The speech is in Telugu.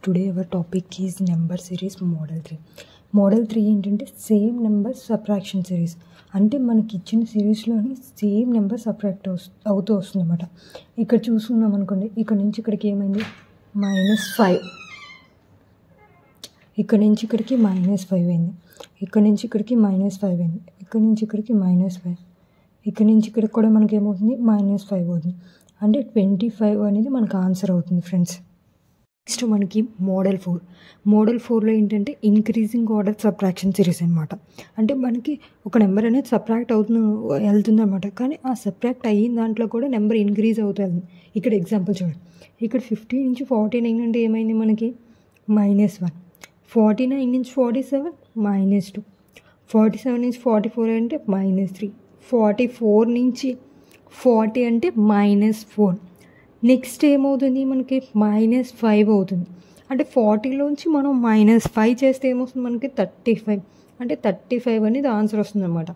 Today our topic is number series model 3. Model 3 ఏంటంటే సేమ్ నెంబర్ సబ్ట్రాక్షన్ సిరీస్. అంటే మనకి ఇచ్చిన సిరీస్లోని సేమ్ నెంబర్ సబ్ట్రాక్ట్ అవుతూ వస్తుందన్నమాట. ఇక్కడ చూసుకున్నాం అనుకోండి, ఇక్కడ నుంచి ఇక్కడికి ఏమైంది -5, ఇక్కడ నుంచి ఇక్కడికి -5 అయింది, ఇక్కడ నుంచి ఇక్కడికి -5 అయింది, ఇక్కడ నుంచి ఇక్కడికి -5, ఇక్కడ నుంచి ఇక్కడికి కూడా మనకి ఏమవుతుంది -5 అవుతుంది. అంటే 25 అనేది మనకు ఆన్సర్ అవుతుంది ఫ్రెండ్స్. నెక్స్ట్ మనకి మోడల్ 4లో ఏంటంటే ఇంక్రీజింగ్ ఆర్డర్ సబ్ట్రాక్షన్ సిరీస్ అనమాట. అంటే మనకి ఒక నెంబర్ అనేది సబ్ట్రాక్ట్ వెళ్తుంది అనమాట. కానీ ఆ సబ్ట్రాక్ట్ అయిన దాంట్లో కూడా నెంబర్ ఇంక్రీజ్ అవుతుంది. ఇక్కడ ఎగ్జాంపుల్ చూడండి, ఇక్కడ 50 నుంచి 49 అంటే ఏమైంది మనకి -1, 49 నుంచి 47 -2, 47 నుంచి 44 అంటే -3, 44 నుంచి 40 అంటే -4. నెక్స్ట్ ఏమవుతుంది మనకి -5 అవుతుంది. అంటే 40లోంచి మనం -5 చేస్తే ఏమొస్తుంది మనకి 35. అంటే 35 అనేది ఆన్సర్ వస్తుంది అన్నమాట.